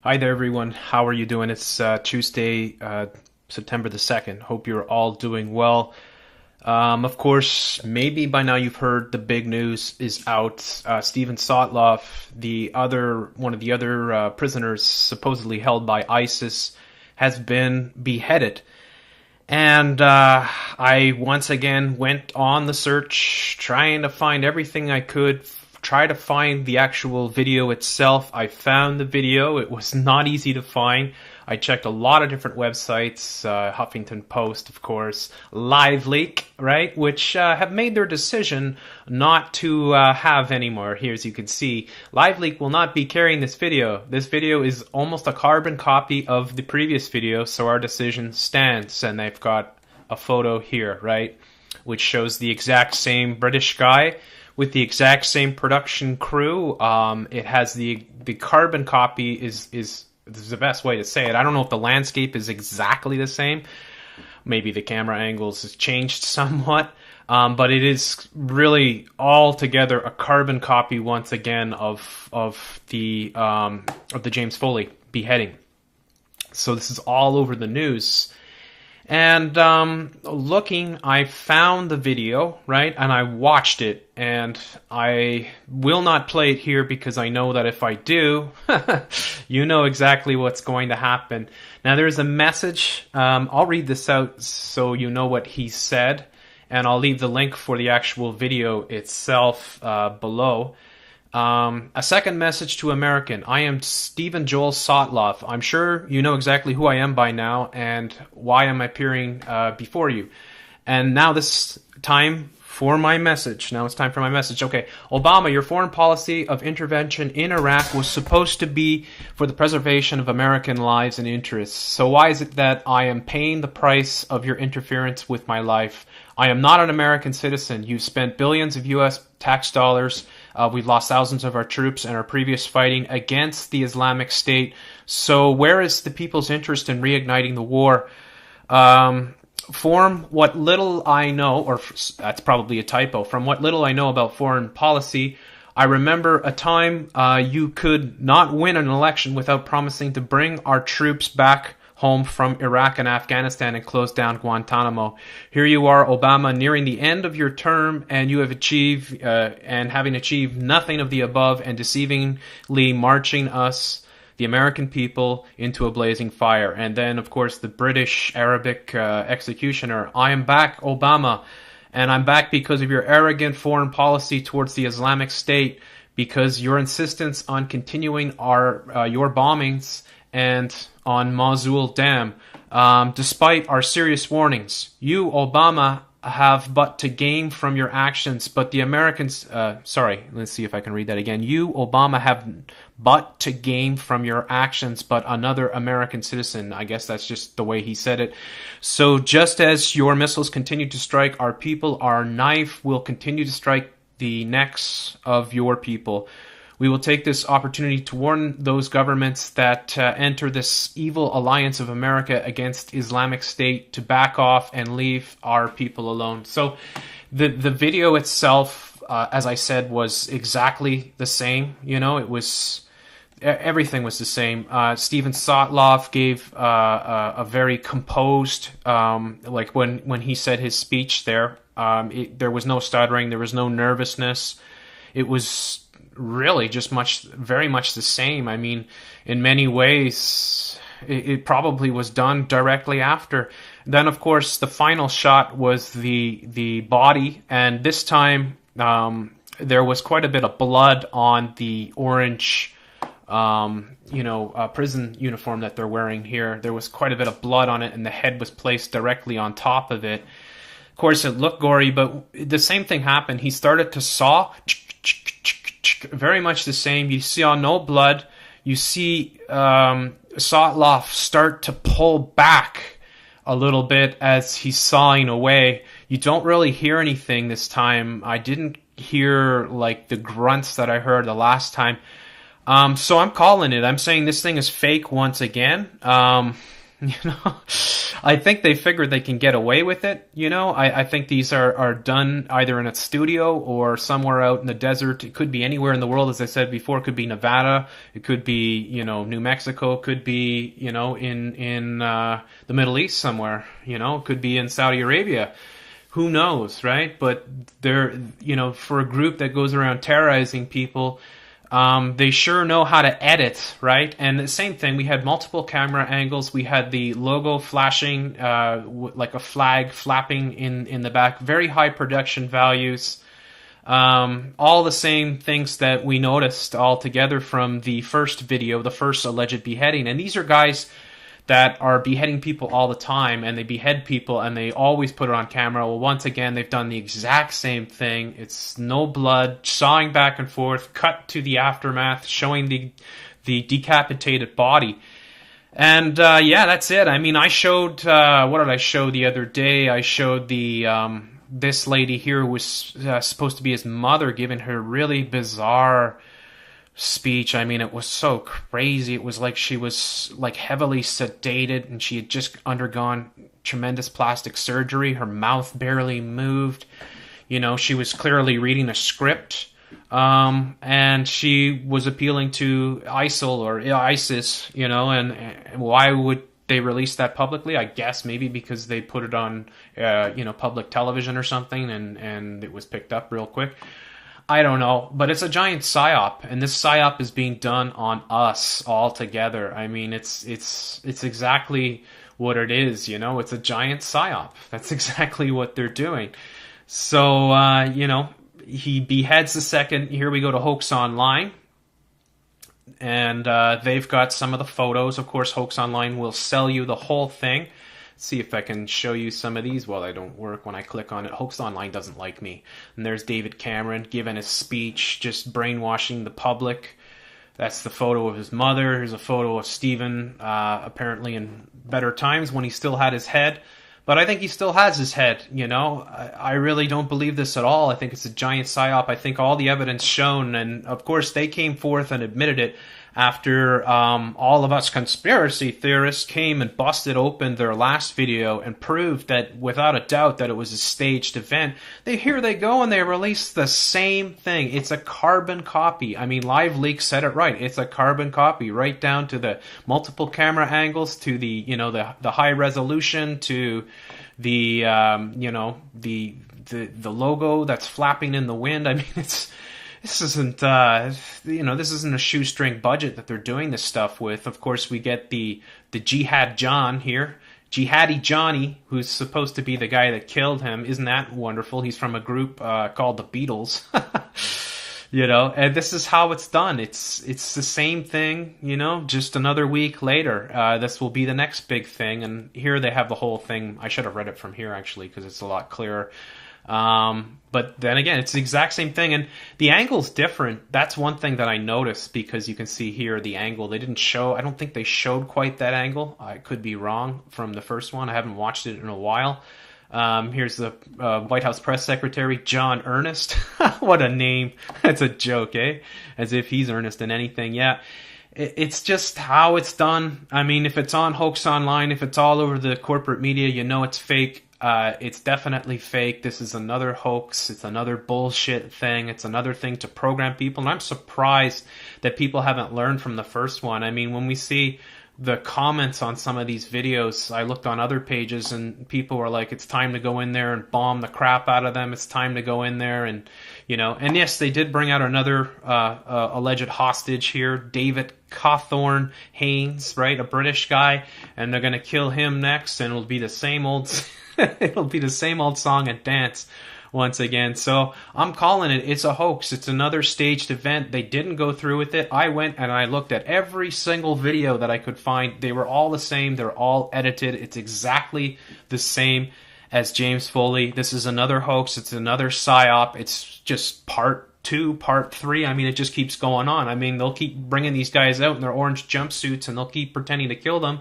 Hi there, everyone. How are you doing? It's Tuesday, September the 2nd. Hope you're all doing well. Of course, maybe by now you've heard the big news is out. Steven Sotloff, one of the other prisoners supposedly held by ISIS, has been beheaded. And I once again went on the search, trying to find everything I could, try to find the actual video itself. I found the video. It was not easy to find. I checked a lot of different websites, Huffington Post, of course, LiveLeak, right, which have made their decision not to have anymore. Here, as you can see, LiveLeak will not be carrying this video. This video is almost a carbon copy of the previous video, so our decision stands. And they've got a photo here, right, which shows the exact same British guy with the exact same production crew. It has the carbon copy is the best way to say it. I don't know if the landscape is exactly the same. Maybe the camera angles has changed somewhat, but it is really altogether a carbon copy once again of the James Foley beheading. So this is all over the news. And looking, I found the video, right, and I watched it, and I will not play it here because I know that if I do, you know exactly what's going to happen. Now, there's a message. I'll read this out so you know what he said, and I'll leave the link for the actual video itself below. A second message to American. I am Stephen Joel Sotloff. I'm sure you know exactly who I am by now and why I'm appearing before you. And now this time for my message. Now it's time for my message. Okay, Obama, your foreign policy of intervention in Iraq was supposed to be for the preservation of American lives and interests. So why is it that I am paying the price of your interference with my life? I am not an American citizen. You've spent billions of U.S. tax dollars. We've lost thousands of our troops in our previous fighting against the Islamic State. So where is the people's interest in reigniting the war? From what little I know, or that's probably a typo, from what little I know about foreign policy, I remember a time you could not win an election without promising to bring our troops back home from Iraq and Afghanistan and close down Guantanamo. Here you are, Obama, nearing the end of your term, and you have achieved, and having achieved nothing of the above, and deceivingly marching us, the American people, into a blazing fire. And then, of course, the British Arabic executioner. I am back, Obama, and I'm back because of your arrogant foreign policy towards the Islamic State, because your insistence on continuing your bombings and on Mosul Dam, despite our serious warnings. You, Obama, have but to gain from your actions, but the Americans... sorry, let's see if I can read that again. You, Obama, have but to gain from your actions, but another American citizen. I guess that's just the way he said it. So just as your missiles continue to strike our people, our knife will continue to strike the necks of your people. We will take this opportunity to warn those governments that enter this evil alliance of America against Islamic State to back off and leave our people alone. So the video itself, as I said, was exactly the same. You know, it was... everything was the same. Steven Sotloff gave a very composed, like when he said his speech there, there was no stuttering, there was no nervousness. It was really just very much the same. I mean, in many ways, it probably was done directly after. Then, of course, the final shot was the body, and this time there was quite a bit of blood on the orange prison uniform that they're wearing here. There was quite a bit of blood on it, and the head was placed directly on top of it. Of course, it looked gory, but the same thing happened. He started to saw, very much the same. You saw no blood. You see Sotloff start to pull back a little bit as he's sawing away. You don't really hear anything this time. I didn't hear like the grunts that I heard the last time. So I'm calling it. I'm saying this thing is fake once again. You know, I think they figured they can get away with it. You know, I think these are done either in a studio or somewhere out in the desert. It could be anywhere in the world, as I said before. It could be Nevada. It could be, you know, New Mexico. It could be, you know, in the Middle East somewhere. You know, it could be in Saudi Arabia. Who knows, right? But they're, you know, for a group that goes around terrorizing people, they sure know how to edit, right? And the same thing, we had multiple camera angles. We had the logo flashing, like a flag flapping in the back. Very high production values. All the same things that we noticed all together from the first video, the first alleged beheading. And these are guys that are beheading people all the time, and they behead people and they always put it on camera. Well, once again, they've done the exact same thing. It's no blood, sawing back and forth, cut to the aftermath, showing the decapitated body. And yeah, that's it. I mean, I showed, what did I show the other day? I showed the this lady here who was supposed to be his mother, giving her really bizarre speech. I mean, it was so crazy. It was like she was like heavily sedated and she had just undergone tremendous plastic surgery. Her mouth barely moved. You know, she was clearly reading a script. And she was appealing to ISIL or ISIS, you know, and why would they release that publicly? I guess maybe because they put it on, you know, public television or something, and it was picked up real quick. I don't know, but it's a giant psyop, and this psyop is being done on us all together. I mean, it's exactly what it is, you know. It's a giant psyop. That's exactly what they're doing. So, you know, he beheads the second. Here we go to Hoax Online, and they've got some of the photos. Of course, Hoax Online will sell you the whole thing. See if I can show you some of these. Well, they don't work when I click on it. Hoax Online doesn't like me. And there's David Cameron giving a speech, just brainwashing the public. That's the photo of his mother. Here's a photo of Stephen, apparently in better times when he still had his head. But I think he still has his head, you know. I really don't believe this at all. I think it's a giant psyop. I think all the evidence shown, and of course they came forth and admitted it after all of us conspiracy theorists came and busted open their last video and proved that without a doubt that it was a staged event. Here they go and they released the same thing. It's a carbon copy. I mean, LiveLeak said it right. It's a carbon copy, right down to the multiple camera angles, to the, you know, the high resolution, to the you know, the logo that's flapping in the wind. I mean, this isn't, you know, this isn't a shoestring budget that they're doing this stuff with. Of course, we get the Jihad John here, Jihadi Johnny, who's supposed to be the guy that killed him. Isn't that wonderful? He's from a group called the Beatles. You know, and this is how it's done. It's the same thing, you know, just another week later. This will be the next big thing, and here they have the whole thing. I should have read it from here, actually, because it's a lot clearer. But then again, it's the exact same thing, and the angle's different. That's one thing that I noticed, because you can see here the angle. They didn't show, I don't think they showed quite that angle. I could be wrong from the first one. I haven't watched it in a while. Here's the White House press secretary, John Earnest. What a name. That's a joke, eh? As if he's earnest in anything. Yeah. It's just how it's done. I mean, if it's on Hoax Online, if it's all over the corporate media, you know it's fake. It's definitely fake. This is another hoax. It's another bullshit thing. It's another thing to program people. And I'm surprised that people haven't learned from the first one. I mean, when we see the comments on some of these videos, I looked on other pages and people were like, it's time to go in there and bomb the crap out of them. It's time to go in there and, you know, and yes, they did bring out another alleged hostage here, David Cawthorne Haynes, right? A British guy, and they're going to kill him next, and it'll be the same old, it'll be the same old song and dance once again. So I'm calling it. It's a hoax. It's another staged event. They didn't go through with it. I went and I looked at every single video that I could find. They were all the same. They're all edited. It's exactly the same as James Foley. This is another hoax. It's another psyop. It's just part 2, part 3. I mean, it just keeps going on. I mean, they'll keep bringing these guys out in their orange jumpsuits and they'll keep pretending to kill them.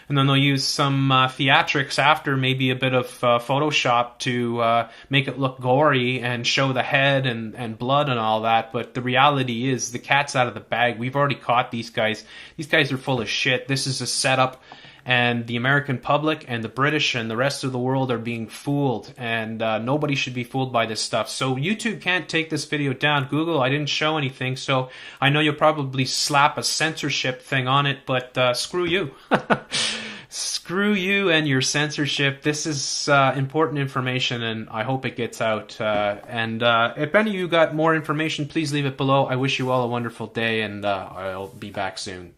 And then they'll use some theatrics after, maybe a bit of Photoshop to make it look gory and show the head and blood and all that. But the reality is the cat's out of the bag. We've already caught these guys. These guys are full of shit. This is a setup. and the American public and the British and the rest of the world are being fooled, and nobody should be fooled by this stuff. So YouTube can't take this video down. Google, I didn't show anything, so I know you'll probably slap a censorship thing on it, but screw you. Screw you and your censorship. This is important information, and I hope it gets out. And if any of you got more information, please leave it below. I wish you all a wonderful day, and I'll be back soon.